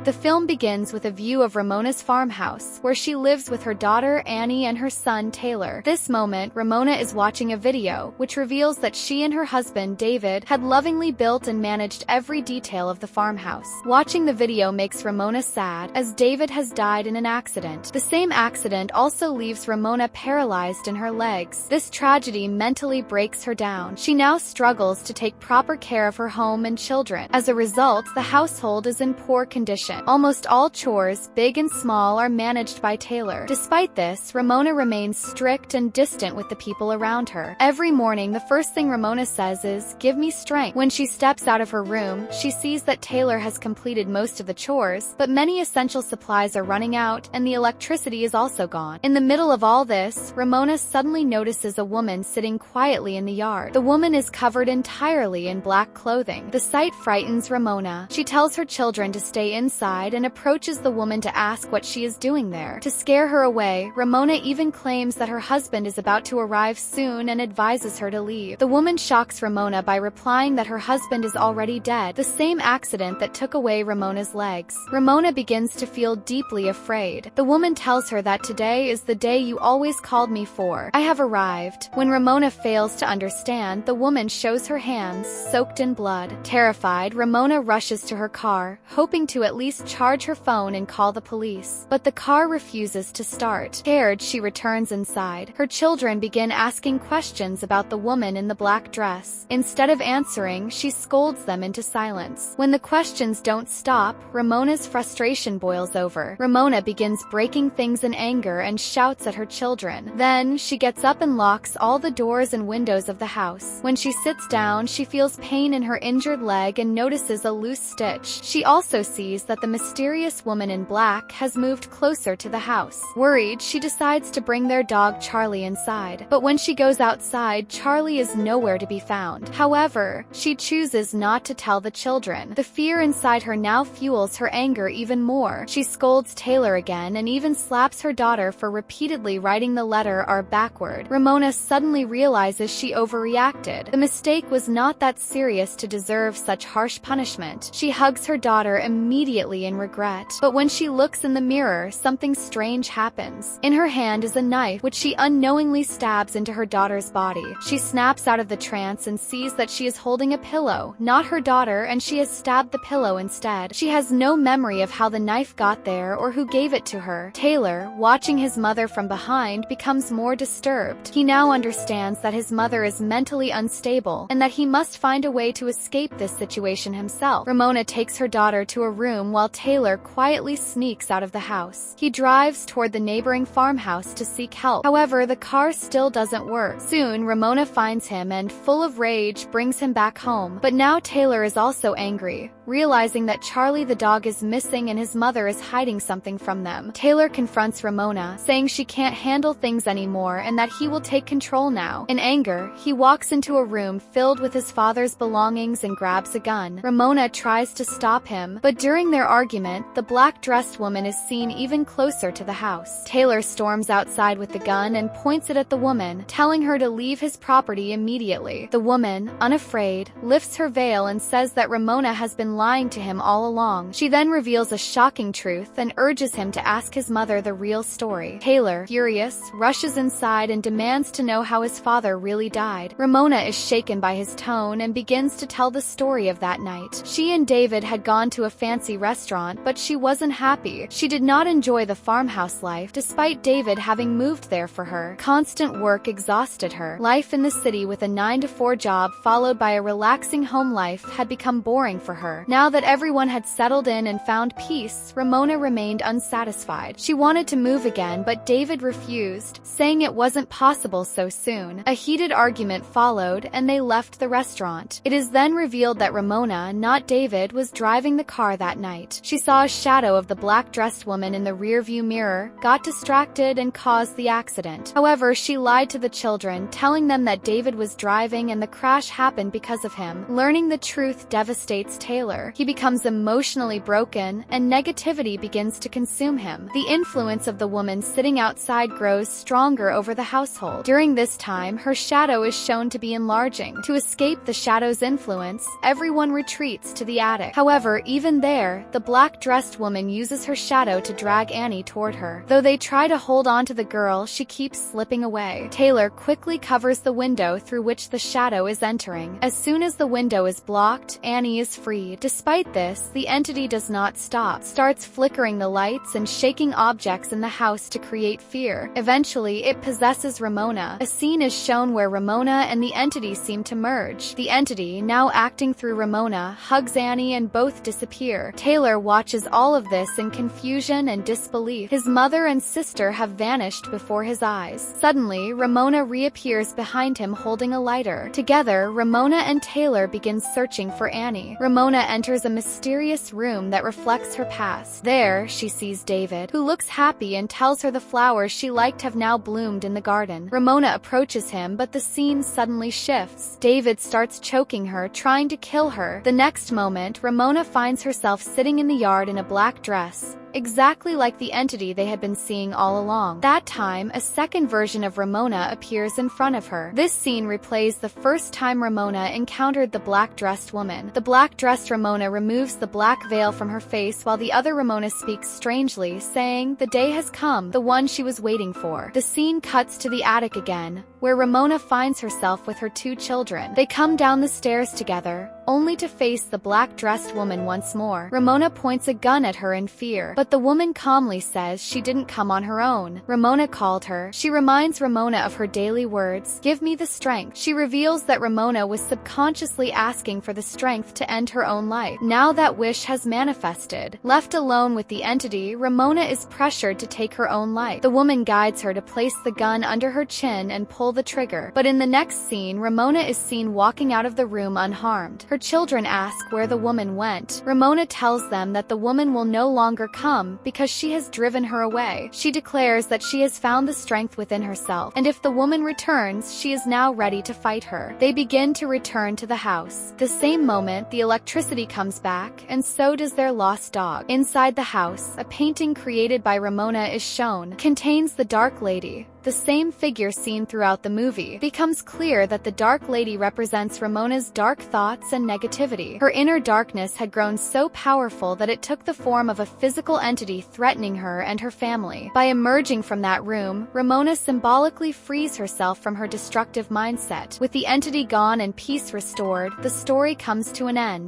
The film begins with a view of Ramona's farmhouse, where she lives with her daughter Annie and her son Taylor. This moment, Ramona is watching a video, which reveals that she and her husband David had lovingly built and managed every detail of the farmhouse. Watching the video makes Ramona sad, as David has died in an accident. The same accident also leaves Ramona paralyzed in her legs. This tragedy mentally breaks her down. She now struggles to take proper care of her home and children. As a result, the household is in poor condition. Almost all chores, big and small, are managed by Taylor. Despite this, Ramona remains strict and distant with the people around her. Every morning, the first thing Ramona says is, "Give me strength." When she steps out of her room, she sees that Taylor has completed most of the chores, but many essential supplies are running out, and the electricity is also gone. In the middle of all this, Ramona suddenly notices a woman sitting quietly in the yard. The woman is covered entirely in black clothing. The sight frightens Ramona. She tells her children to stay inside and approaches the woman to ask what she is doing there. To scare her away, Ramona even claims that her husband is about to arrive soon and advises her to leave. The woman shocks Ramona by replying that her husband is already dead, the same accident that took away Ramona's legs. Ramona begins to feel deeply afraid. The woman tells her that today is the day you always called me for. I have arrived. When Ramona fails to understand, the woman shows her hands, soaked in blood. Terrified, Ramona rushes to her car, hoping to at least charge her phone and call the police. But the car refuses to start. Scared, she returns inside. Her children begin asking questions about the woman in the black dress. Instead of answering, she scolds them into silence. When the questions don't stop, Ramona's frustration boils over. Ramona begins breaking things in anger and shouts at her children. Then, she gets up and locks all the doors and windows of the house. When she sits down, she feels pain in her injured leg and notices a loose stitch. She also sees that the mysterious woman in black has moved closer to the house. Worried, she decides to bring their dog Charlie inside. But when she goes outside, Charlie is nowhere to be found. However, she chooses not to tell the children. The fear inside her now fuels her anger even more. She scolds Taylor again and even slaps her daughter for repeatedly writing the letter R backward. Ramona suddenly realizes she overreacted. The mistake was not that serious to deserve such harsh punishment. She hugs her daughter immediately in regret. But when she looks in the mirror, something strange happens. In her hand is a knife, which she unknowingly stabs into her daughter's body. She snaps out of the trance and sees that she is holding a pillow, not her daughter, and she has stabbed the pillow instead. She has no memory of how the knife got there or who gave it to her. Taylor, watching his mother from behind, becomes more disturbed. He now understands that his mother is mentally unstable and that he must find a way to escape this situation himself. Ramona takes her daughter to a room while Taylor quietly sneaks out of the house. He drives toward the neighboring farmhouse to seek help. However, the car still doesn't work. Soon, Ramona finds him and, full of rage, brings him back home. But now Taylor is also angry, realizing that Charlie the dog is missing and his mother is hiding something from them. Taylor confronts Ramona, saying she can't handle things anymore and that he will take control now. In anger, he walks into a room filled with his father's belongings and grabs a gun. Ramona tries to stop him, but during their argument, the black-dressed woman is seen even closer to the house. Taylor storms outside with the gun and points it at the woman, telling her to leave his property immediately. The woman, unafraid, lifts her veil and says that Ramona has been lying to him all along. She then reveals a shocking truth and urges him to ask his mother the real story. Taylor, furious, rushes inside and demands to know how his father really died. Ramona is shaken by his tone and begins to tell the story of that night. She and David had gone to a fancy restaurant, but she wasn't happy. She did not enjoy the farmhouse life, despite David having moved there for her. Constant work exhausted her. Life in the city with a 9-to-4 job followed by a relaxing home life had become boring for her. Now that everyone had settled in and found peace, Ramona remained unsatisfied. She wanted to move again, but David refused, saying it wasn't possible so soon. A heated argument followed, and they left the restaurant. It is then revealed that Ramona, not David, was driving the car that night. She saw a shadow of the black-dressed woman in the rearview mirror, got distracted, and caused the accident. However, she lied to the children, telling them that David was driving and the crash happened because of him. Learning the truth devastates Taylor. He becomes emotionally broken, and negativity begins to consume him. The influence of the woman sitting outside grows stronger over the household. During this time, her shadow is shown to be enlarging. To escape the shadow's influence, everyone retreats to the attic. However, even there, the the black-dressed woman uses her shadow to drag Annie toward her. Though they try to hold on to the girl, she keeps slipping away. Taylor quickly covers the window through which the shadow is entering. As soon as the window is blocked, Annie is freed. Despite this, the entity does not stop, starts flickering the lights and shaking objects in the house to create fear. Eventually, it possesses Ramona. A scene is shown where Ramona and the entity seem to merge. The entity, now acting through Ramona, hugs Annie and both disappear. Taylor watches all of this in confusion and disbelief. His mother and sister have vanished before his eyes. Suddenly, Ramona reappears behind him holding a lighter. Together, Ramona and Taylor begin searching for Annie. Ramona enters a mysterious room that reflects her past. There, she sees David, who looks happy and tells her the flowers she liked have now bloomed in the garden. Ramona approaches him, but the scene suddenly shifts. David starts choking her, trying to kill her. The next moment, Ramona finds herself sitting in the yard in a black dress, exactly like the entity they had been seeing all along. That time, a second version of Ramona appears in front of her. This scene replays the first time Ramona encountered the black-dressed woman. The black-dressed Ramona removes the black veil from her face while the other Ramona speaks strangely, saying, "The day has come, the one she was waiting for." The scene cuts to the attic again, where Ramona finds herself with her two children. They come down the stairs together, only to face the black-dressed woman once more. Ramona points a gun at her in fear, but the woman calmly says she didn't come on her own. Ramona called her. She reminds Ramona of her daily words, "Give me the strength." She reveals that Ramona was subconsciously asking for the strength to end her own life. Now that wish has manifested. Left alone with the entity, Ramona is pressured to take her own life. The woman guides her to place the gun under her chin and pull the trigger. But in the next scene, Ramona is seen walking out of the room unharmed. Her children ask where the woman went. Ramona tells them that the woman will no longer come because she has driven her away. She declares that she has found the strength within herself, and if the woman returns, she is now ready to fight her. They begin to return to the house. The same moment, the electricity comes back, and so does their lost dog. Inside the house, a painting created by Ramona is shown. Contains the Dark Lady, the same figure seen throughout the movie. It becomes clear that the Dark Lady represents Ramona's dark thoughts and negativity. Her inner darkness had grown so powerful that it took the form of a physical entity threatening her and her family. By emerging from that room, Ramona symbolically frees herself from her destructive mindset. With the entity gone and peace restored, the story comes to an end.